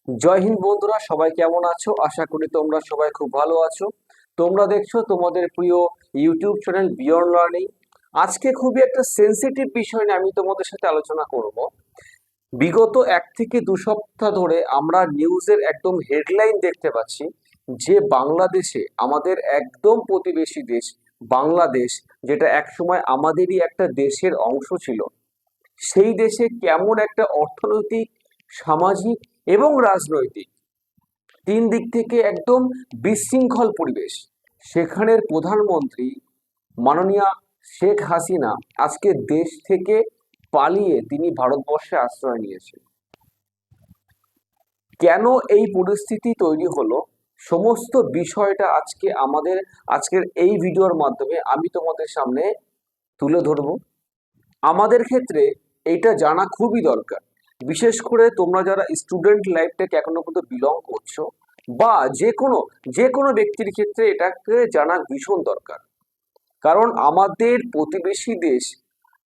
জয় হিন্দ বন্ধুরা, সবাই কেমন আছো? আশা করি তোমরা সবাই খুব ভালো আছো। তোমরা দেখছো তোমাদের প্রিয় ইউটিউব চ্যানেল বিয়ন্ড লার্নিং। আজকে খুবই একটা সেনসিটিভ বিষয় নিয়ে আমি তোমাদের সাথে আলোচনা করব। বিগত 1 থেকে 2 সপ্তাহ ধরে আমরা নিউজের একদম হেডলাইন দেখতে পাচ্ছি যে বাংলাদেশে, আমাদের একদম প্রতিবেশী দেশ বাংলাদেশ, যেটা একসময় আমাদেরই একটা দেশের অংশ ছিল, সেই দেশে কেমন একটা অর্থনৈতিক, সামাজিক এবং রাজনৈতিক 3 দিক থেকে একদম বিশৃঙ্খল পরিবেশ। সেখানের প্রধানমন্ত্রী মাননীয়া শেখ হাসিনা আজকে দেশ থেকে পালিয়ে তিনি ভারতবর্ষে আশ্রয় নিয়েছেন। কেন এই পরিস্থিতি তৈরি হলো, সমস্ত বিষয়টা আজকের এই ভিডিওর মাধ্যমে আমি তোমাদের সামনে তুলে ধরবো। আমাদের ক্ষেত্রে এইটা জানা খুবই দরকার, বিশেষ করে তোমরা যারা স্টুডেন্ট লাইফটাকে এখনো পর্যন্ত বিলং করছো, বা যে কোনো ব্যক্তির ক্ষেত্রে এটাকে জানা ভীষণ দরকার। কারণ আমাদের প্রতিবেশী দেশ,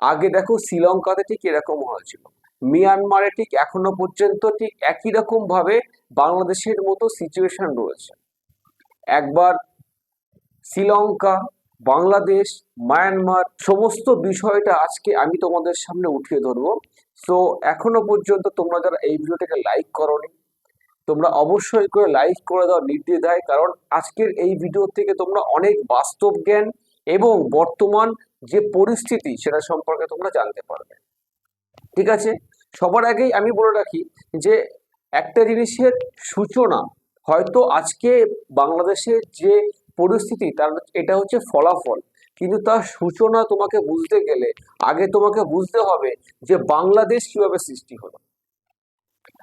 আগে দেখো শ্রীলঙ্কাতে ঠিক এরকম হয়েছিল, মিয়ানমারে ঠিক এখনো পর্যন্ত ঠিক একই রকম ভাবে বাংলাদেশের মতো সিচুয়েশন রয়েছে। একবার শ্রীলঙ্কা, বাংলাদেশ, মায়ানমার, সমস্ত বিষয়টা আজকে আমি তোমাদের সামনে উঠিয়ে ধরবো। সো এখনো পর্যন্ত তোমরা যারা এই ভিডিওটাকে লাইক করোনি, তোমরা অবশ্যই করে লাইক করে দাও নির্দ্বিধায়, কারণ আজকের এই ভিডিও থেকে তোমরা অনেক বাস্তব জ্ঞান এবং বর্তমান যে পরিস্থিতি সেটা সম্পর্কে তোমরা জানতে পারবে। ঠিক আছে, সবার আগেই আমি বলে রাখি যে একটা জিনিসের সূচনা হয়তো আজকে বাংলাদেশের যে পরিস্থিতি তার এটা হচ্ছে ফলাফল, কিন্তু তার সূচনা তোমাকে বুঝতে গেলে আগে তোমাকে বুঝতে হবে যে বাংলাদেশ কিভাবে সৃষ্টি হলো।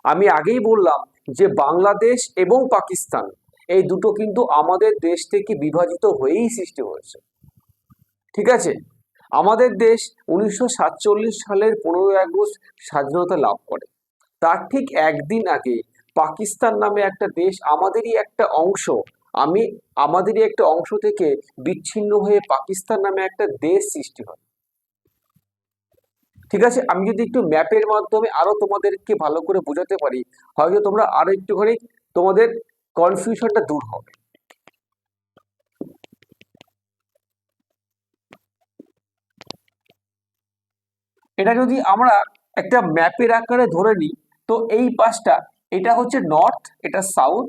আমি আগেই বললাম যে বাংলাদেশ এবং পাকিস্তান এই দুটো কিন্তু আমাদের দেশ থেকে বিভাজিত হয়েই সৃষ্টি হয়েছে। ঠিক আছে, আমাদের দেশ 1947 সালের 15ই আগস্ট স্বাধীনতা লাভ করে। তার ঠিক একদিন আগে পাকিস্তান নামে একটা দেশ, আমাদেরই একটা অংশ থেকে বিচ্ছিন্ন হয়ে পাকিস্তান নামে একটা দেশ সৃষ্টি হয়। ঠিক আছে, আমি যদি একটু ম্যাপের মাধ্যমে আরো তোমাদেরকে ভালো করে বোঝাতে পারি, হয়তো তোমরা আরো একটুখানি তোমাদের কনফিউশনটা দূর হবে। এটা যদি আমরা একটা ম্যাপের আকারে ধরে নিই, তো এই পাশটা, এটা হচ্ছে নর্থ, এটা সাউথ,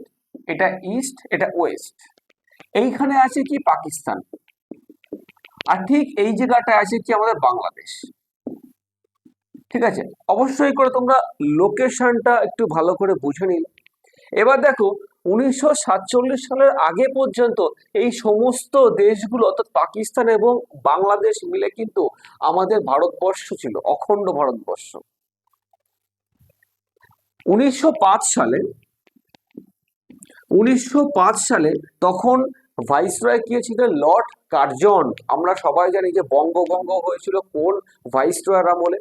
এটা ইস্ট, এটা ওয়েস্ট। এইখানে আছে কি পাকিস্তান, আর ঠিক এই জায়গাটায় আছে কি আমাদের বাংলাদেশ। ঠিক আছে, অবশ্যই করে তোমরা লোকেশনটা একটু ভালো করে বুঝে নিলে। এবার দেখো, 1947 সালের আগে পর্যন্ত এই সমস্ত দেশগুলো অর্থাৎ পাকিস্তান এবং বাংলাদেশ মিলে কিন্তু আমাদের ভারতবর্ষ ছিল, অখণ্ড ভারতবর্ষ। 1905 সালে 1905 সালে তখন ভাইসরয় কে ছিলেন? Lord Curzon. আমরা সবাই জানি যে বঙ্গভঙ্গ হয়েছিল কোন ভাইসরয়ের আমলে।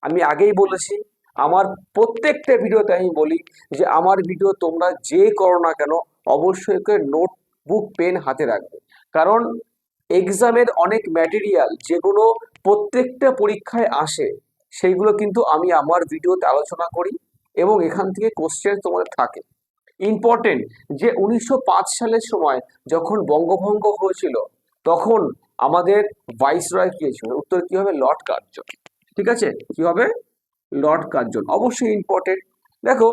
আমি আগেই বলেছি, আমার প্রত্যেকটা ভিডিওতে আমি বলি যে আমার ভিডিও তোমরা যে করো না কেন অবশ্যই করে নোটবুক পেন হাতে রাখবে, কারণ এক্সামের অনেক ম্যাটেরিয়াল যেগুলো প্রত্যেকটা পরীক্ষায় আসে সেইগুলো কিন্তু আমি আমার ভিডিওতে আলোচনা করি, এবং এখান থেকে কোশ্চেন তোমাদের থাকে ইম্পর্টেন্ট। যে 1905 সালের সময় যখন বঙ্গভঙ্গ হয়েছিল, তখন আমাদের ভাইসরয় কে ছিল? উত্তর কি হবে? Lord Curzon. ঠিক আছে, কি হবে? লর্ড কার্জন, অবশ্যই ইম্পর্টেন্ট। দেখো,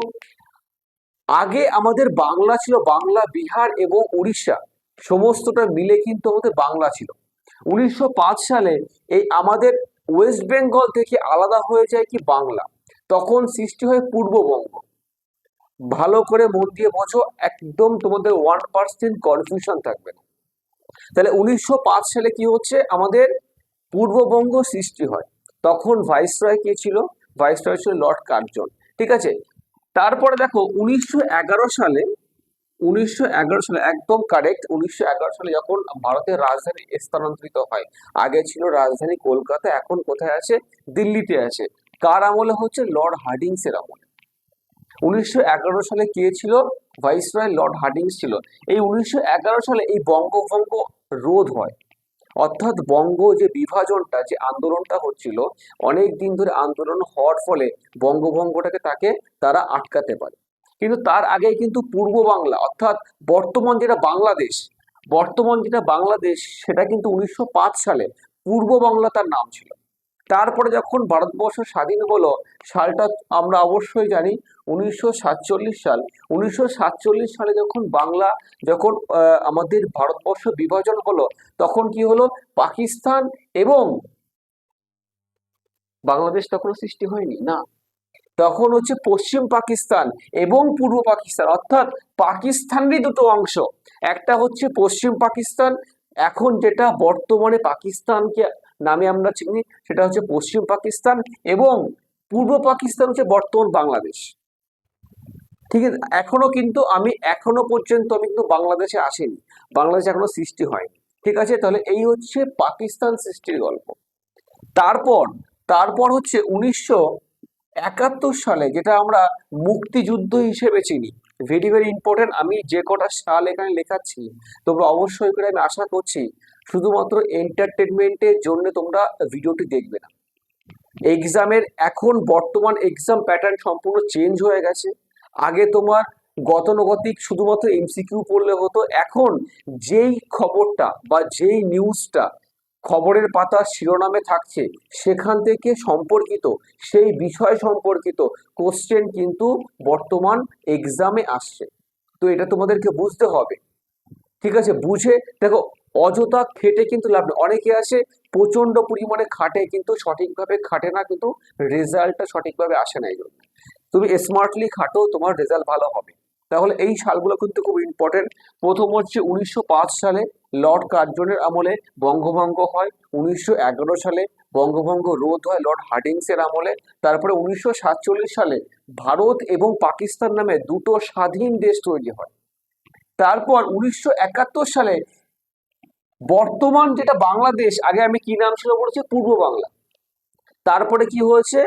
আগে আমাদের বাংলা ছিল, বাংলা, বিহার এবং উড়িষ্যা সমস্তটা মিলে কিন্তু আমাদের বাংলা ছিল। 1905 সালে এই আমাদের ওয়েস্ট বেঙ্গল থেকে আলাদা হয়ে যায় কি বাংলা, তখন সৃষ্টি হয় পূর্ববঙ্গ। ভালো করে মন দিয়ে বোঝো, একদম তোমাদের 1% কনফিউশন থাকবে না। তাহলে 1905 সালে কি হচ্ছে? আমাদের পূর্ববঙ্গ সৃষ্টি হয়। তখন ভাইসরয় কে ছিল? ভাইসরয় ছিল লর্ড কার্জন। ঠিক আছে, তারপরে দেখো 1911 সালে, 1911 সালে একদম কারেক্ট, 1911 সালে যখন ভারতের রাজধানী স্থানান্তরিত হয়, আগে ছিল রাজধানী কলকাতা, এখন কোথায় আছে? দিল্লিতে আছে। কার আমলে হচ্ছে? লর্ড হার্ডিংস এর আমলে। 1911 সালে কে ছিল ভাইসরয়? লর্ড হার্ডিংস ছিল। এই 1911 সালে এই বঙ্গভঙ্গ রোধ হয়, অর্থাৎ বঙ্গ যে বিভাজনটা, যে আন্দোলনটা হচ্ছিল, অনেক দিন ধরে আন্দোলন হওয়ার ফলে বঙ্গভঙ্গটাকে তারা আটকাতে পারে। কিন্তু তার আগে কিন্তু পূর্ব বাংলা অর্থাৎ বর্তমান যেটা বাংলাদেশ সেটা কিন্তু 1905 সালে পূর্ব বাংলা তার নাম ছিল। তারপরে যখন ভারতবর্ষ স্বাধীন হলো, সালটা আমরা অবশ্যই জানি 1947 সাল। 1947 সালে যখন আমাদের ভারতবর্ষ বিভাজন হলো, তখন কি হলো, পাকিস্তান এবং বাংলাদেশ তখনও সৃষ্টি হয়নি না, তখন হচ্ছে পশ্চিম পাকিস্তান এবং পূর্ব পাকিস্তান, অর্থাৎ পাকিস্তানেরই দুটো অংশ। একটা হচ্ছে পশ্চিম পাকিস্তান, এখন যেটা বর্তমানে পাকিস্তানকে নামে আমরা চিনি সেটা হচ্ছে পশ্চিম পাকিস্তান, এবং পূর্ব পাকিস্তান হচ্ছে বর্তমান বাংলাদেশ। ঠিক আছে, এখনো পর্যন্ত আমি কিন্তু বাংলাদেশে আসিনি, বাংলাদেশ এখনো সৃষ্টি হয়নি। ঠিক আছে, তাহলে এই হচ্ছে পাকিস্তান সৃষ্টির গল্প। তারপর তারপর হচ্ছে 1971 সালে, যেটা আমরা মুক্তিযুদ্ধ হিসেবে চিনি, ভেরি ভেরি ইম্পর্টেন্ট। আমি যে কটা সাল এখানে লেখাচ্ছি তোমরা অবশ্যই করে, আমি আশা করছি শুধুমাত্র এন্টারটেনমেন্টের জন্য তোমরা ভিডিওটি দেখবে না। এখন বর্তমান এক্সাম প্যাটার্ন সম্পূর্ণ চেঞ্জ হয়ে গেছে। আগে তোমার গতানুগতিক শুধুমাত্র এমসিকিউ পড়লে হতো, এখন যেই খবরটা বা যেই নিউজটা খবরের পাতার শিরোনামে থাকছে সেখান থেকে সম্পর্কিত, সেই বিষয় সম্পর্কিত কোশ্চেন কিন্তু বর্তমান এক্সামে আসছে। তো এটা তোমাদেরকে বুঝতে হবে। ঠিক আছে, বুঝে দেখো, অযথা খেটে কিন্তু লাভ নেই। অনেকে আছে প্রচন্ড পরিমাণে খাটে কিন্তু সঠিকভাবে খাটে না, কিন্তু রেজাল্টটা সঠিকভাবে আসে না। এই জন্য তুমি স্মার্টলি খাটো, তোমার রেজাল্ট ভালো হবে। তাহলে এই সালগুলো কিন্তু খুব ইম্পর্টেন্ট। প্রথম হচ্ছে 1905 সালে লর্ড কার্জনের আমলে বঙ্গভঙ্গ হয়। 1911 সালে বঙ্গভঙ্গ রোধ হয় লর্ড হার্ডিংসের আমলে। তারপরে 1947 সালে ভারত এবং পাকিস্তান নামে দুটো স্বাধীন দেশ তৈরি হয়। তারপর 1971 সালে বর্তমান যেটা বাংলাদেশ, আগে আমি কি নাম ছিল বলেছি, পূর্ব বাংলা। তারপরে কি হয়েছে,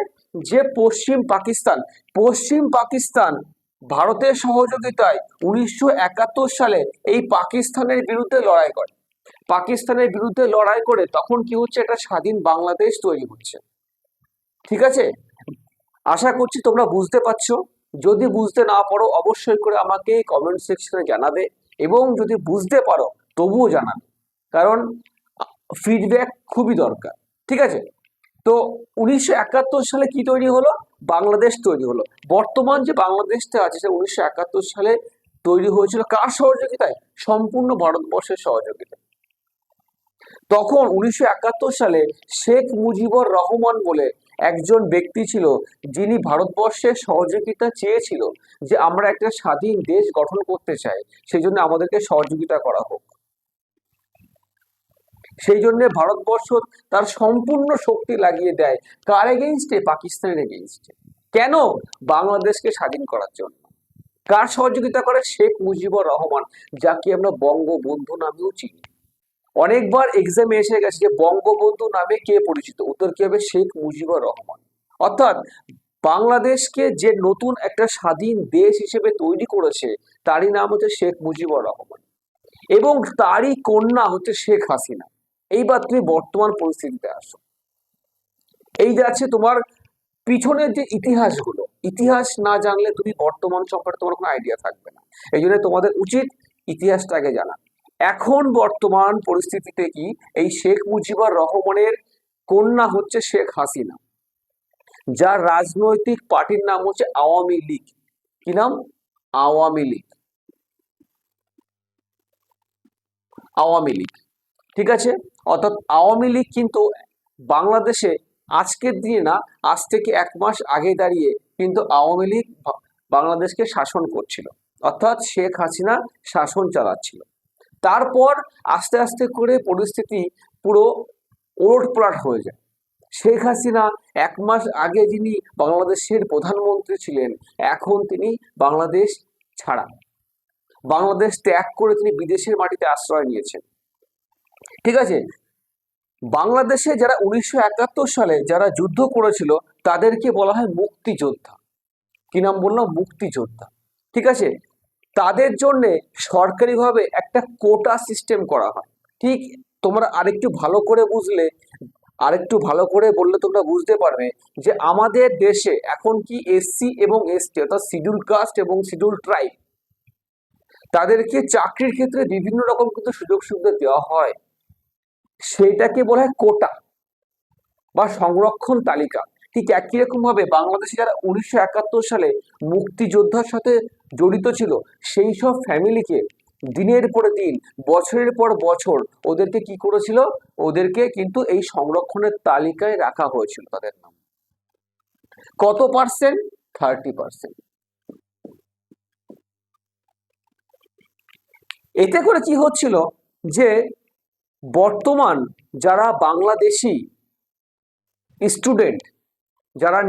যে পশ্চিম পাকিস্তান ভারতের সহযোগিতায় 1971 সালে এই পাকিস্তানের বিরুদ্ধে লড়াই করে। তখন কি হচ্ছে, একটা স্বাধীন বাংলাদেশ তৈরি হচ্ছে। ঠিক আছে, আশা করছি তোমরা বুঝতে পারছো। যদি বুঝতে না পারো অবশ্যই করে আমাকে কমেন্ট সেকশনে জানাবে, এবং যদি বুঝতে পারো তবুও জানাবে, কারণ ফিডব্যাক খুবই দরকার। ঠিক আছে, তো 1971 সালে কি তৈরি হলো, বাংলাদেশ তৈরি হলো। বর্তমান যে বাংলাদেশটা আছে সেটা 1971 সালে তৈরি হয়েছিল কার সহযোগিতায়, সম্পূর্ণ ভারতবর্ষের সহযোগিতায়। তখন 1971 সালে শেখ মুজিবুর রহমান বলে একজন ব্যক্তি ছিল, যিনি ভারতবর্ষের সহযোগিতা চেয়েছিল, যে আমরা একটা স্বাধীন দেশ গঠন করতে চাই, সেই জন্য আমাদেরকে সহযোগিতা করা হোক। সেই জন্য ভারতবর্ষ তার সম্পূর্ণ শক্তি লাগিয়ে দেয় কার এগেইনস্টে, পাকিস্তানের এগেইনস্টে। কেন, বাংলাদেশকে স্বাধীন করার জন্য। কার সহযোগিতা করে, শেখ মুজিবুর রহমান, যাকে আমরা বঙ্গবন্ধু নামেও চিনি। অনেকবার এক্সামে এসে গেছে যে বঙ্গবন্ধু নামে কে পরিচিত, উত্তর কি হবে, শেখ মুজিবুর রহমান। অর্থাৎ বাংলাদেশকে যে নতুন একটা স্বাধীন দেশ হিসেবে তৈরি করেছে, তারই নাম হচ্ছে শেখ মুজিবুর রহমান, এবং তারই কন্যা হচ্ছে শেখ হাসিনা। এইবার তুমি বর্তমান পরিস্থিতিতে আসো। এই যাচ্ছে তোমার পিছনের যে ইতিহাস না জানলে তুমি বর্তমান সম্পর্কে তোমার কোনো আইডিয়া থাকবে না। এই জন্য তোমাদের উচিত ইতিহাসটা আগে জানা। এখন বর্তমান পরিস্থিতিতে কি, এই শেখ মুজিবুর রহমানের কন্যা হচ্ছে শেখ হাসিনা, যার রাজনৈতিক পার্টির নাম হচ্ছে আওয়ামী লীগ। কি নাম, আওয়ামী লীগ। ঠিক আছে, অর্থাৎ আওয়ামী লীগ কিন্তু বাংলাদেশে আজকের দিনে না, আজ থেকে 1 মাস আগে দাঁড়িয়ে কিন্তু আওয়ামী লীগ বাংলাদেশকে শাসন করছিল, অর্থাৎ শেখ হাসিনা শাসন চালাচ্ছিল। তারপর আস্তে আস্তে করে পরিস্থিতি পুরো ওলটপালট হয়ে যায়। শেখ হাসিনা 1 মাস আগে যিনি বাংলাদেশের প্রধানমন্ত্রী ছিলেন, এখন তিনি বাংলাদেশ ত্যাগ করে তিনি বিদেশের মাটিতে আশ্রয় নিয়েছেন। ঠিক আছে, বাংলাদেশে যারা 1971 সালে যারা যুদ্ধ করেছিল তাদেরকে বলা হয় মুক্তিযোদ্ধা। কি নাম বললাম, মুক্তিযোদ্ধা। ঠিক আছে, তাদের জন্য সরকারিভাবে একটা কোটা সিস্টেম করা হয়। ঠিক তোমরা আরেকটু ভালো করে বুঝলে, আরেকটু ভালো করে বললে তোমরা বুঝতে পারবে যে আমাদের দেশে এখন কি এসসি এবং এসটি অর্থাৎ শিডিউল কাস্ট এবং শিডিউল ট্রাইব তাদেরকে চাকরির ক্ষেত্রে বিভিন্ন রকম কিন্তু সুযোগ সুবিধা দেওয়া হয়। সেটাকে বলা হয় কোটা বা সংরক্ষণ তালিকা। ঠিক একই রকম ভাবে বাংলাদেশে যারা 1971 সালে মুক্তিযোদ্ধার সাথে জড়িত ছিল সেই সব ফ্যামিলিকে দিনের পর দিন, বছরের পর বছর ওদেরকে কি করেছিল, ওদেরকে কিন্তু এই সংরক্ষণের তালিকায় রাখা হয়েছিল তাদের নাম। কত পার্সেন্ট? 30%। এতে করে কি হচ্ছিল যে বর্তমান যারা বাংলাদেশি স্টুডেন্ট, যারা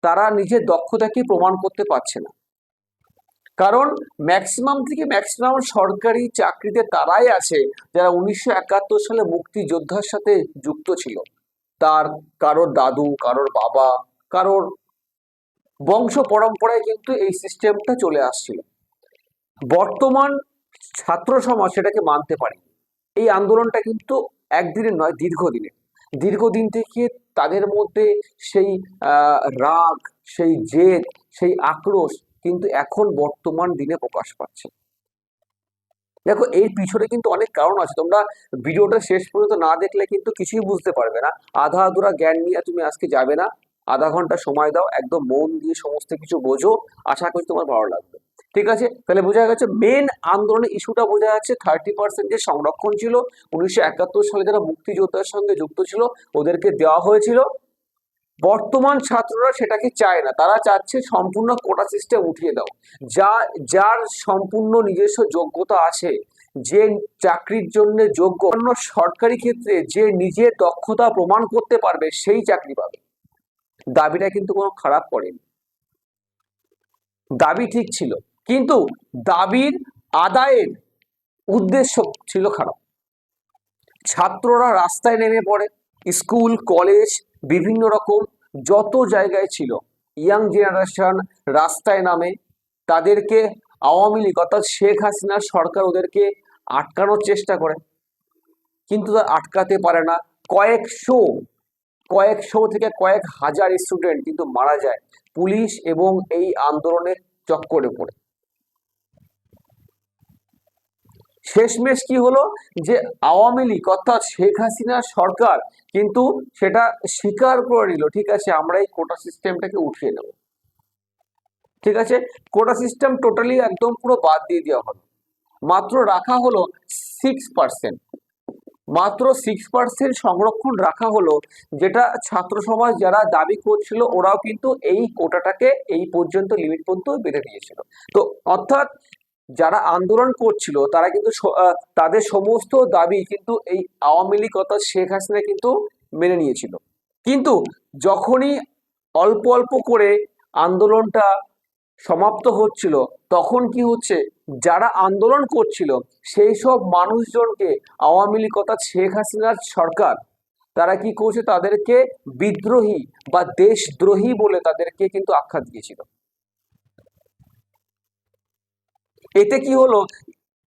তারা নিজের দক্ষতাকে প্রমাণ করতে পারছে না। কারণ ম্যাক্সিমাম থেকে ম্যাক্সিমাম সরকারি চাকরিতে তারাই আছে যারা 1971 সালে মুক্তিযোদ্ধার সাথে যুক্ত ছিল। তার কারোর দাদু, কারোর বাবা, কারোর বংশ পরম্পরায় কিন্তু এই সিস্টেমটা চলে আসছিল। বর্তমান ছাত্র সমাজ সেটাকে মানতে পারে। এই আন্দোলনটা কিন্তু একদিনের নয়, দীর্ঘদিন থেকে তাদের মধ্যে সেই রাগ, সেই জেদ, সেই আক্রোশ কিন্তু এখন বর্তমান দিনে প্রকাশ পাচ্ছে। দেখো এর পিছনে কিন্তু অনেক কারণ আছে, তোমরা ভিডিওটা শেষ পর্যন্ত না দেখলে কিন্তু কিছুই বুঝতে পারবে না। আধা আধুরা জ্ঞান নিয়ে তুমি আজকে যাবে না, আধা ঘন্টা সময় দাও, একদম মন দিয়ে সমস্ত কিছু বোঝো, আশা করি তোমার ভালো লাগবে। ঠিক আছে, তাহলে বোঝা গেছে মেন আন্দোলনের ইস্যুটা বোঝা যাচ্ছে। 30% যে সংরক্ষণ ছিল 1971 সালে যারা মুক্তিযোদ্ধার সঙ্গে যুক্ত ছিল ওদেরকে দেওয়া হয়েছিল। বর্তমান ছাত্ররা সেটাকে চায় না, তারা চাচ্ছে সম্পূর্ণ কোটা সিস্টেম উঠিয়ে দাও। যার সম্পূর্ণ নিজস্ব যোগ্যতা আছে, যে চাকরির জন্য যোগ্য, অন্য সরকারি ক্ষেত্রে যে নিজের দক্ষতা প্রমাণ করতে পারবে সেই চাকরি পাবে। দাবিটা কিন্তু কোনো খারাপ করেনি, দাবি ঠিক ছিল, কিন্তু দাবির আদায়ের উদ্দেশ্য ছিল খারাপ। ছাত্ররা রাস্তায় নেমে পড়ে, স্কুল কলেজ বিভিন্ন রকম যত জায়গায় ছিল ইয়াং জেনারেশন রাস্তায় নামে, তাদেরকে আওয়ামী লীগ অর্থাৎ শেখ হাসিনার সরকার ওদেরকে আটকানোর চেষ্টা করে, কিন্তু তারা আটকাতে পারে না। কয়েকশো থেকে কয়েক হাজার স্টুডেন্ট কিন্তু মারা যায় পুলিশ এবং এই আন্দোলনের চক্করে পড়ে। শেষমেশ কি হলো যে আওয়ামী লীগ অর্থাৎ শেখ হাসিনার সরকার কিন্তু সেটা স্বীকার করে নিল, ঠিক আছে আমরা এই কোটা সিস্টেমটাকে উঠিয়ে নেব। ঠিক আছে, কোটা সিস্টেম টোটালি একদম পুরো বাদ দিয়ে দেওয়া হলো, মাত্র রাখা হলো 6%, মাত্র 6% সংরক্ষণ রাখা হলো, যেটা ছাত্র সমাজ যারা দাবি করছিল ওরাও কিন্তু এই কোটাটাকে এই পর্যন্ত লিমিট পর্যন্ত বেঁধে দিয়েছিল। তো অর্থাৎ যারা আন্দোলন করছিল তারা কিন্তু তাদের সমস্ত দাবি কিন্তু এই আওয়ামী লীগ অর্থাৎ শেখ হাসিনা কিন্তু মেনে নিয়েছিল। কিন্তু যখনই অল্প অল্প করে আন্দোলনটা সমাপ্ত হচ্ছিল তখন কি হচ্ছে, যারা আন্দোলন করছিল সেই সব মানুষজনকে আওয়ামী লীগ অর্থাৎ শেখ হাসিনার সরকার তারা কি করছে, তাদেরকে বিদ্রোহী বা দেশদ্রোহী বলে তাদেরকে কিন্তু আখ্যা দিয়েছিল। এতে কি হলো,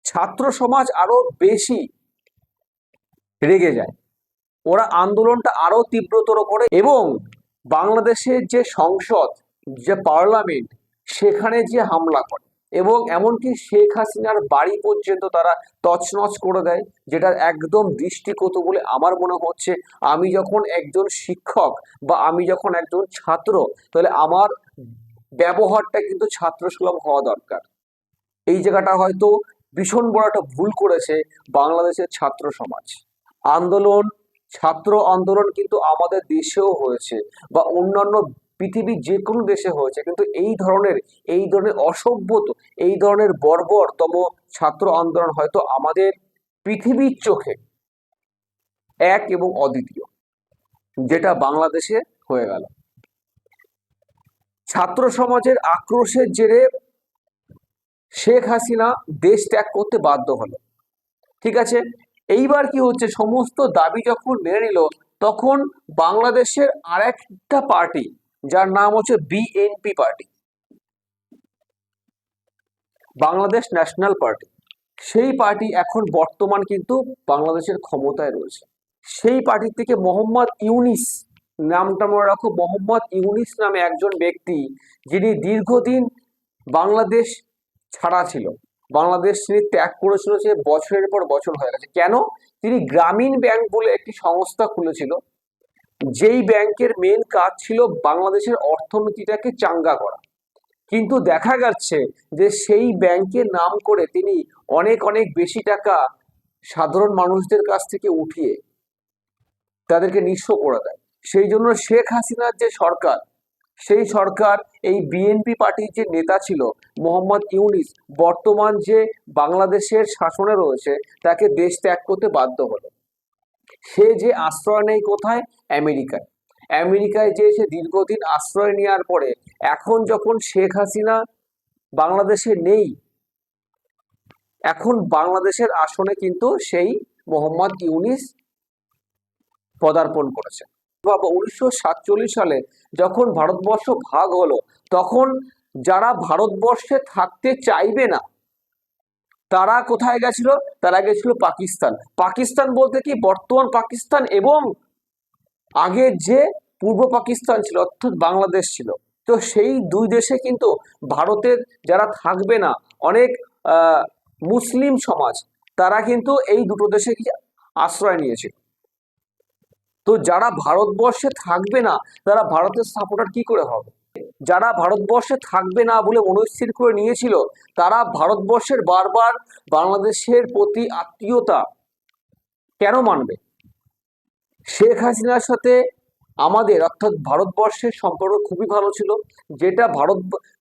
ছাত্র সমাজ আরো বেশি রেগে যায়, ওরা আন্দোলনটা আরো তীব্রতর করে এবং বাংলাদেশের যে সংসদ, যে পার্লামেন্ট, সেখানে যে হামলা করে এবং এমনকি শেখ হাসিনার বাড়ি পর্যন্ত তারা তছনছ করে দেয়, যেটা একদম দৃষ্টিকটু বলে আমার মনে হচ্ছে। আমি যখন একজন শিক্ষক বা আমি যখন একজন ছাত্র, তাহলে আমার ব্যবহারটা কিন্তু ছাত্রসুলভ হওয়া দরকার। এই জায়গাটা হয়তো ভীষণ বড় একটা ভুল করেছে বাংলাদেশের ছাত্র সমাজ। আন্দোলন, ছাত্র আন্দোলন কিন্তু আমাদের দেশেও হয়েছে বা অন্যান্য পৃথিবীর যে কোনো দেশে হয়েছে, কিন্তু এই ধরনের অসভ্য, এই ধরনের বর্বরতম ছাত্র আন্দোলন হয়তো আমাদের পৃথিবীর চোখে এক এবং অদ্বিতীয়, যেটা বাংলাদেশে হয়ে গেল। ছাত্র সমাজের আক্রোশের জেরে শেখ হাসিনা দেশ ত্যাগ করতে বাধ্য হলো। ঠিক আছে, এইবার কি হচ্ছে, সমস্ত দাবি যখন মেনে নিল তখন বাংলাদেশের আরেকটা পার্টি যার নাম হচ্ছে BNP party, Bangladesh national party, সেই পার্টি এখন বর্তমান কিন্তু বাংলাদেশের ক্ষমতায় রয়েছে। সেই পার্টি থেকে মোহাম্মদ ইউনিস, নামটা মনে রাখো, মোহাম্মদ ইউনিস নামে একজন ব্যক্তি, যিনি দীর্ঘদিন বাংলাদেশ ছাড়া ছিল, বাংলাদেশ তিনি ত্যাগ করেছিল, সে বছরের পর বছর হয়ে গেছে। কেন? তিনি গ্রামীণ ব্যাংক বলে একটি সংস্থা খুলেছিল, যেই ব্যাংকের মেন কাজ ছিল বাংলাদেশের অর্থনীতিটাকে চাঙ্গা করা। কিন্তু দেখা যাচ্ছে যে সেই ব্যাংকের নাম করে তিনি অনেক অনেক বেশি টাকা সাধারণ মানুষদের কাছ থেকে উঠিয়ে তাদেরকে নিঃস্ব করে দেয়। সেই জন্য শেখ হাসিনার যে সরকার, সেই সরকার এই বিএনপি পার্টির যে নেতা ছিল মোহাম্মদ ইউনিস, বর্তমান যে বাংলাদেশের শাসনে রয়েছে, তাকে দেশ ত্যাগ করতে বাধ্য হলো। সে যে আশ্রয় নেই কোথায়? আমেরিকায়। আমেরিকায় যে সে দীর্ঘদিন আশ্রয় নেওয়ার পরে এখন যখন শেখ হাসিনা বাংলাদেশে নেই, এখন বাংলাদেশের আসনে কিন্তু সেই মোহাম্মদ ইউনিস পদার্পণ করেছে। বাবা, 1947 সালে যখন ভারতবর্ষ ভাগ হলো, তখন যারা ভারতবর্ষে থাকতে চাইবে না তারা কোথায় গেছিল? তারা গেছিল পাকিস্তান। পাকিস্তান বলতে কি বর্তমান পাকিস্তান এবং আগের যে পূর্ব পাকিস্তান ছিল, অর্থাৎ বাংলাদেশ ছিল। তো সেই দুই দেশে কিন্তু ভারতের যারা থাকবে না, অনেক মুসলিম সমাজ, তারা কিন্তু এই দুটো দেশে আশ্রয় নিয়েছিল। তো যারা ভারতবর্ষে থাকবে না, তারা ভারতের সাপোর্টার কি করে হবে? যারা ভারতবর্ষে থাকবে না বলে মনস্থির করে নিয়েছিল, তারা ভারতবর্ষের বারবার বাংলাদেশের প্রতি আত্মীয়তা কেন মানবে? শেখ হাসিনার সাথে আমাদের অর্থাৎ ভারতবর্ষের সম্পর্ক খুবই ভালো ছিল,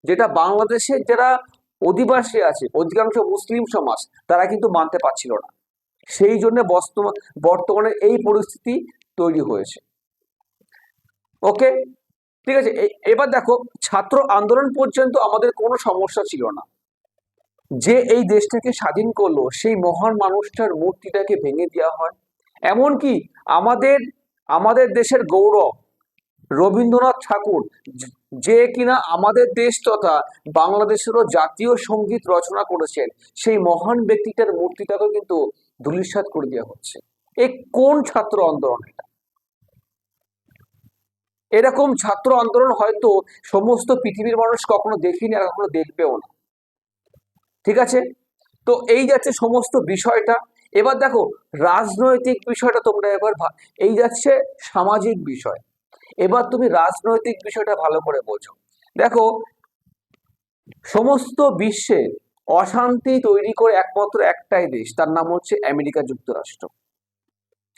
যেটা বাংলাদেশের যারা অধিবাসী আছে, অধিকাংশ মুসলিম সমাজ, তারা কিন্তু মানতে পারছিল না। সেই জন্য বর্তমানে এই পরিস্থিতি তৈরি হয়েছে। ওকে, ঠিক আছে। এবার দেখো, ছাত্র আন্দোলন পর্যন্ত আমাদের কোনো সমস্যা ছিল না। যে এই দেশটাকে স্বাধীন করলো, সেই মহান মানুষটার মূর্তিটাকে ভেঙে দেওয়া হয়। এমনকি আমাদের আমাদের দেশের গৌরব রবীন্দ্রনাথ ঠাকুর, যে কিনা আমাদের দেশ তথা বাংলাদেশেরও জাতীয় সঙ্গীত রচনা করেছেন, সেই মহান ব্যক্তিটার মূর্তিটাকে কিন্তু ধূলিসাৎ করে দেওয়া হচ্ছে। এ কোন ছাত্র আন্দোলন? এরকম ছাত্র আন্দোলন হয়তো সমস্ত পৃথিবীর মানুষ কখনো দেখিনি আর কখনো দেখবেও না। ঠিক আছে, তো এই যাচ্ছে সমস্ত বিষয়টা। এবার দেখো রাজনৈতিক বিষয়টা তোমরা এবার এই যাচ্ছে সামাজিক বিষয়। এবার তুমি রাজনৈতিক বিষয়টা ভালো করে বোঝো। দেখো, সমস্ত বিশ্বে অশান্তি তৈরি করে একমাত্র একটাই দেশ, তার নাম হচ্ছে আমেরিকা যুক্তরাষ্ট্র।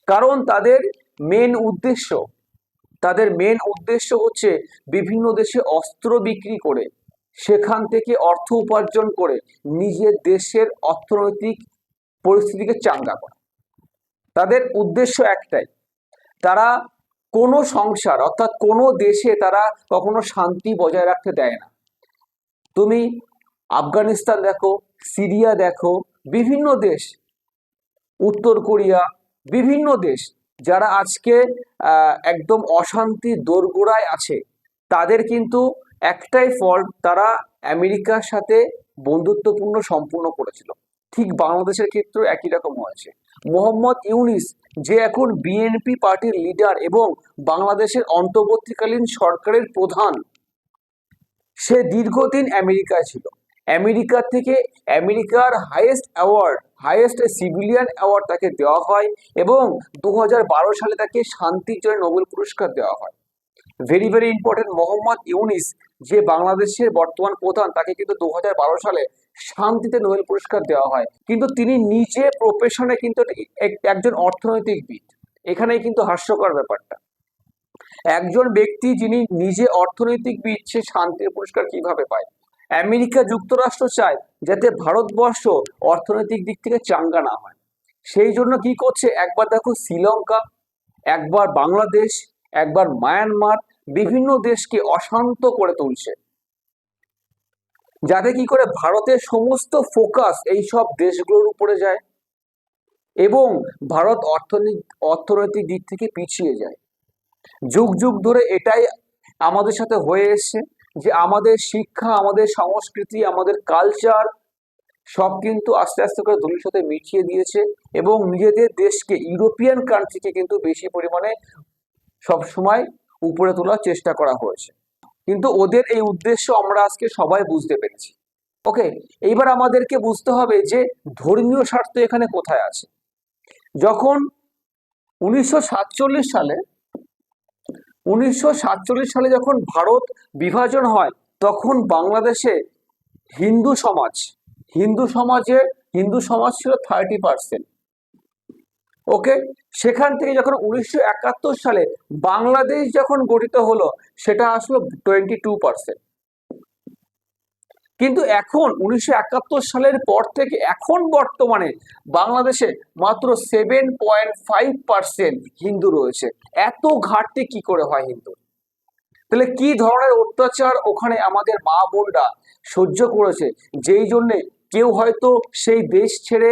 কারণ তাদের মেন উদ্দেশ্য হচ্ছে বিভিন্ন দেশে অস্ত্র বিক্রি করে সেখান থেকে অর্থ উপার্জন করে নিজের দেশের অর্থনৈতিক পরিস্থিতিকে চাঙ্গা করা। তাদের উদ্দেশ্য একটাই, তারা কোনো সংসার অর্থাৎ কোনো দেশে তারা কখনো শান্তি বজায় রাখতে দেয় না। তুমি আফগানিস্তান দেখো, সিরিয়া দেখো, বিভিন্ন দেশ, উত্তর কোরিয়া, বিভিন্ন দেশ যারা আজকে একদম অশান্তির দোরগোড়ায় আছে, তাদের কিন্তু একটাই ফল্ট, তারা আমেরিকার সাথে বন্ধুত্বপূর্ণ সম্পূর্ণ করেছিল। ঠিক বাংলাদেশের ক্ষেত্রেও একই রকম হয়েছে। মোহাম্মদ ইউনিস, যে এখন বিএনপি পার্টির লিডার এবং বাংলাদেশের অন্তর্বর্তীকালীন সরকারের প্রধান, সে দীর্ঘদিন আমেরিকায় ছিল। আমেরিকার হাইয়েস্ট সিভিলিয়ান অ্যাওয়ার্ড তাকে দেওয়া হয় এবং 2012 সালে তাকে শান্তির জন্য নোবেল পুরস্কার দেওয়া হয়। Very very important, Mohammad Yunus যে বাংলাদেশের বর্তমান প্রধান, তাকে কিন্তু 2012 সালে শান্তিতে নোবেল পুরস্কার দেওয়া হয়। কিন্তু তিনি নিজে প্রফেশনে কিন্তু একজন অর্থনৈতিকবিদ। এখানেই কিন্তু হাস্যকর ব্যাপারটা, একজন ব্যক্তি যিনি নিজে অর্থনৈতিকবিদ, সে শান্তির পুরস্কার কিভাবে পায়? আমেরিকা যুক্তরাষ্ট্র চায় যাতে ভারতবর্ষ অর্থনৈতিক দিক থেকে চাঙ্গা না হয়। সেই জন্য কি করছে, একবার দেখো শ্রীলঙ্কা, একবার বাংলাদেশ, একবার মায়ানমার, বিভিন্ন দেশকে অশান্ত করে তুলছে, যাতে কি করে ভারতের সমস্ত ফোকাস এই সব দেশগুলোর উপরে যায় এবং ভারত অর্থনৈতিক দিক থেকে পিছিয়ে যায়। যুগ যুগ ধরে এটাই আমাদের সাথে হয়ে এসছে, যে আমাদের শিক্ষা, আমাদের সংস্কৃতি, আমাদের কালচার সব কিন্তু আস্তে আস্তে করে ধোনির সাথে মিশিয়ে দিয়েছে এবং নিজেদের দেশকে, ইউরোপিয়ান কান্ট্রিকে কিন্তু বেশি পরিমাণে সবসময় উপরে তোলার চেষ্টা করা হয়েছে। কিন্তু ওদের এই উদ্দেশ্য আমরা আজকে সবাই বুঝতে পেরেছি। ওকে, এইবার আমাদেরকে বুঝতে হবে যে ধর্মীয় স্বার্থ এখানে কোথায় আছে। যখন 1947 সালে 1947 সালে যখন ভারত বিভাজন হয়, তখন বাংলাদেশে হিন্দু সমাজ হিন্দু সমাজ ছিল 30%। ওকে, সেখান থেকে যখন 1971 সালে বাংলাদেশ যখন গঠিত হলো, সেটা আসলো 22%। কিন্তু এখন 1971 সালের পর থেকে এখন বর্তমানে বাংলাদেশে মাত্র 7.5% হিন্দু রয়েছে। এত ঘাটতি কি করে হয় হিন্দু? তাহলে কি ধরনের অত্যাচার ওখানে আমাদের মা বোনরা সহ্য করেছে, যেই জন্যে কেউ হয়তো সেই দেশ ছেড়ে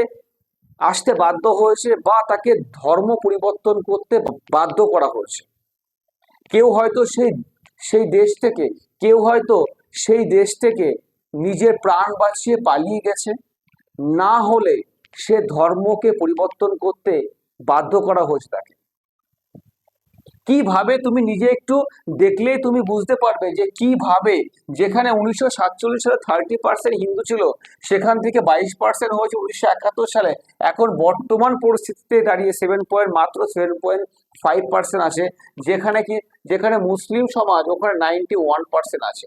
আসতে বাধ্য হয়েছে বা তাকে ধর্ম পরিবর্তন করতে বাধ্য করা হয়েছে। কেউ হয়তো সেই দেশ থেকে কেউ হয়তো সেই দেশ থেকে নিজের প্রাণ বাঁচিয়ে পালিয়ে গেছে, না হলে সে ধর্মকে পরিবর্তন করতে বাধ্য করা হয়েছে তাকে। কিভাবে তুমি নিজে একটু দেখলেই তুমি বুঝতে পারবে যে কিভাবে, যেখানে 1947 সালে 30% হিন্দু ছিল, সেখান থেকে 22% হয়েছে 1971 সালে। এখন বর্তমান পরিস্থিতিতে দাঁড়িয়ে মাত্র 7.5% আছে। যেখানে মুসলিম সমাজ ওখানে 91% আছে।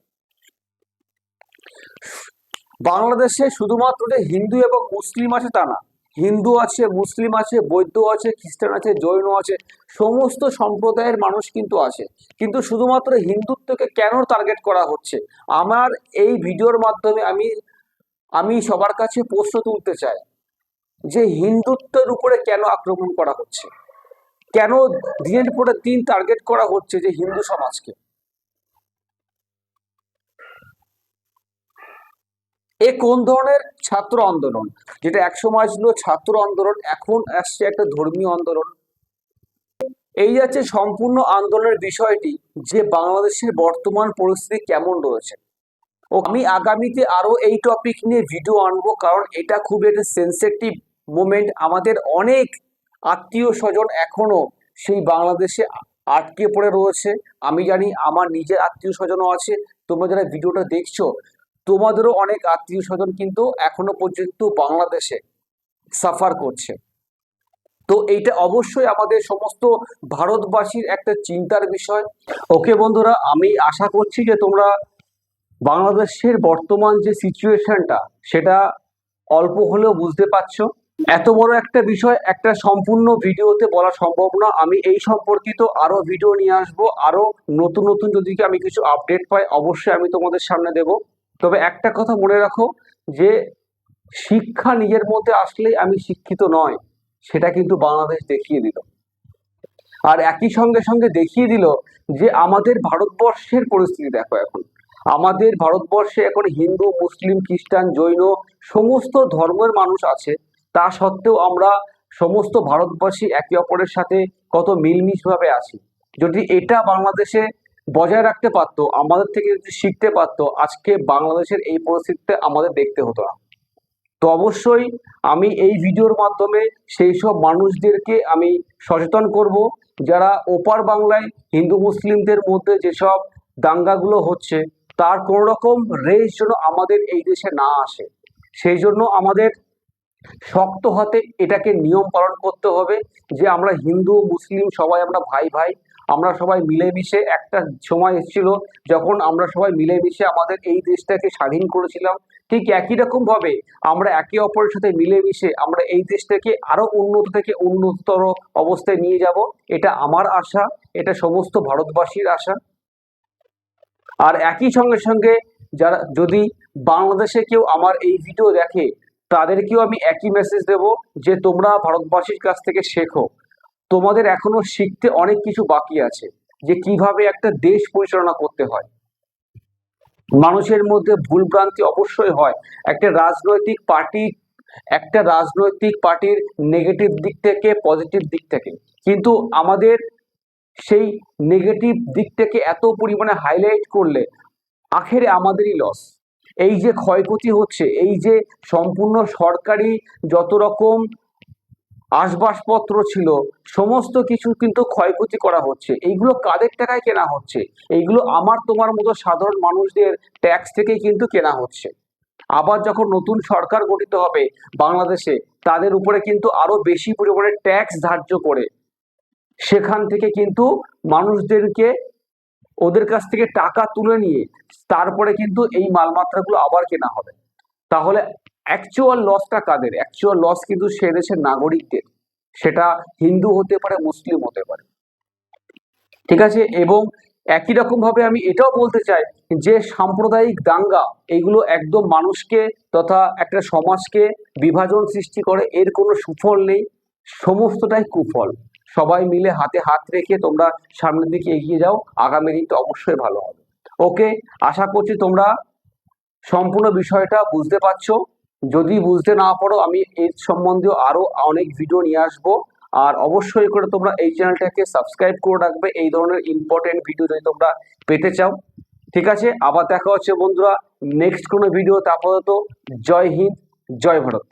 বাংলাদেশে শুধুমাত্র যে হিন্দু এবং মুসলিম আছে তা না, হিন্দু আছে, মুসলিম আছে, বৌদ্ধ আছে, খ্রিস্টান আছে, জৈন আছে, সমস্ত সম্প্রদায়ের মানুষ কিন্তু আছে। কিন্তু শুধুমাত্র হিন্দুত্বকে কেন টার্গেট করা হচ্ছে? আমার এই ভিডিওর মাধ্যমে আমি সবার কাছে প্রশ্ন তুলতে চাই যে হিন্দুত্বের উপরে কেন আক্রমণ করা হচ্ছে, কেন দিনের পরে দিন টার্গেট করা হচ্ছে যে হিন্দু সমাজকে? এ কোন ধরনের ছাত্র আন্দোলন? যেটা একসময় ছিল ছাত্র আন্দোলন, এখন আসছে একটা ধর্মীয় আন্দোলন। এই যাচ্ছে সম্পূর্ণ আন্দোলনের বিষয়টি, যে বাংলাদেশের বর্তমান পরিস্থিতি কেমন রয়েছে। ও আমি আগামীতে আরো এই টপিক নিয়ে ভিডিও আনবো, কারণ এটা খুব একটা সেন্সিটিভ মোমেন্ট। আমাদের অনেক আত্মীয় স্বজন এখনো সেই বাংলাদেশে আটকে পড়ে রয়েছে। আমি জানি আমার নিজের আত্মীয় স্বজনও আছে। তোমরা যারা ভিডিওটা দেখছো, তোমাদেরও অনেক আত্মীয় স্বজন কিন্তু এখনো পর্যন্ত বাংলাদেশে সাফার করছে। তো এইটা অবশ্যই আমাদের সমস্ত ভারতবাসীর একটা চিন্তার বিষয়। ওকে বন্ধুরা, আমি আশা করছি যে তোমরা বাংলাদেশের বর্তমান যে সিচুয়েশনটা, সেটা অল্প হলেও বুঝতে পারছো। এত বড় একটা বিষয় একটা সম্পূর্ণ ভিডিওতে বলা সম্ভব না। আমি এই সম্পর্কিত আরো ভিডিও নিয়ে আসবো, আরো নতুন নতুন যদি আমি কিছু আপডেট পাই অবশ্যই আমি তোমাদের সামনে দেব। তবে একটা কথা মনে রাখো, যে শিক্ষা নিজের মধ্যে আসলেই আমি শিক্ষিত নয়, সেটা কিন্তু বাংলাদেশ দেখিয়ে দিল। আর একই সঙ্গে সঙ্গে দেখিয়ে দিল যে আমাদের ভারতবর্ষের পরিস্থিতি দেখো। এখন আমাদের ভারতবর্ষে এখন হিন্দু, মুসলিম, খ্রিস্টান, জৈন সমস্ত ধর্মের মানুষ আছে। তা সত্ত্বেও আমরা সমস্ত ভারতবাসী একে অপরের সাথে কত মিলমিশ ভাবে আছি। যদি এটা বাংলাদেশে বজায় রাখতে পারতো, আমাদের থেকে যদি শিখতে পারতো, আজকে বাংলাদেশের এই পরিস্থিতিতে আমাদের দেখতে হতো না। তো অবশ্যই আমি এই ভিডিওর মাধ্যমে সেই সব মানুষদেরকে আমি সচেতন করব, যারা ওপার বাংলায় হিন্দু মুসলিমদের মধ্যে যেসব দাঙ্গাগুলো হচ্ছে, তার কোনো রকম রেশ যেন আমাদের এই দেশে না আসে। সেই জন্য আমাদের শক্ত হাতে এটাকে নিয়ম পালন করতে হবে যে আমরা হিন্দু মুসলিম সবাই আমরা ভাই ভাই, আমরা সবাই মিলেমিশে, একটা সময় এসেছিল যখন আমরা সবাই মিলেমিশে আমাদের এই দেশটাকে স্বাধীন করেছিলাম। ঠিক একই রকম ভাবে আমরা একে অপরের সাথে মিলেমিশে আমরা এই দেশটাকে আরো উন্নত থেকে উন্নততর অবস্থায় নিয়ে যাব। এটা আমার আশা, এটা সমস্ত ভারতবাসীর আশা। আর একই সঙ্গে সঙ্গে যারা যদি বাংলাদেশে কেউ আমার এই ভিডিও দেখে, তাদেরকেও আমি একই মেসেজ দেব যে তোমরা ভারতবাসীর কাছ থেকে শেখো। তোমাদের এখনো শিখতে অনেক কিছু বাকি আছে, যে কিভাবে একটা দেশ পরিচালনা করতে হয়। মানুষের মধ্যে ভুল ভ্রান্তি অবশ্যই হয়। একটা রাজনৈতিক পার্টির নেগেটিভ দিক থেকে, পজিটিভ দিক থেকে, কিন্তু আমাদের সেই নেগেটিভ দিকটাকে এত পরিমাণে হাইলাইট করলে আখেরে আমাদেরই লস। এই যে ক্ষয়ক্ষতি হচ্ছে, এই যে সম্পূর্ণ সরকারি যত রকম আসবাবপত্র ছিল সমস্ত কিছু কিন্তু ক্ষয়ক্ষতি করা হচ্ছে, এইগুলো কাদের টাকায় কেনা হচ্ছে? এইগুলো আমার তোমার মতো সাধারণ মানুষদের ট্যাক্স থেকেই কিন্তু কেনা হচ্ছে। আবার যখন নতুন সরকার গঠিত হবে বাংলাদেশে, তাদের উপরে কিন্তু আরো বেশি পরিমাণে ট্যাক্স ধার্য করে সেখান থেকে কিন্তু মানুষদেরকে ওদের কাছ থেকে টাকা তুলে নিয়ে তারপরে কিন্তু এই মালমাত্রাগুলো আবার কেনা হবে। তাহলে অ্যাকচুয়াল লসটা কাদের? অ্যাকচুয়াল লস কিন্তু সে দেশের নাগরিকদের, সেটা হিন্দু হতে পারে, মুসলিম হতে পারে, ঠিক আছে। এবং একই রকম ভাবে আমি এটাও বলতে চাই যে সাম্প্রদায়িক দাঙ্গা এইগুলো একদম মানুষকে তথা একটা সমাজকে বিভাজন সৃষ্টি করে, এর কোনো সুফল নেই, সমস্তটাই কুফল। সবাই মিলে হাতে হাত রেখে তোমরা সামনের দিকে এগিয়ে যাও, আগামী দিনটা অবশ্যই ভালো হবে। ওকে, আশা করছি তোমরা সম্পূর্ণ বিষয়টা বুঝতে পারছো। যদি বুঝতে না পারো আমি এর সম্বন্ধেও আরো অনেক ভিডিও নিয়ে আসবো। আর অবশ্যই করে তোমরা এই চ্যানেলটাকে সাবস্ক্রাইব করে রাখবে এই ধরনের ইম্পর্টেন্ট ভিডিও যদি তোমরা পেতে চাও। ঠিক আছে, আবার দেখা হচ্ছে বন্ধুরা নেক্সট কোনো ভিডিওতে। আপাতত জয় হিন্দ, জয় ভারত।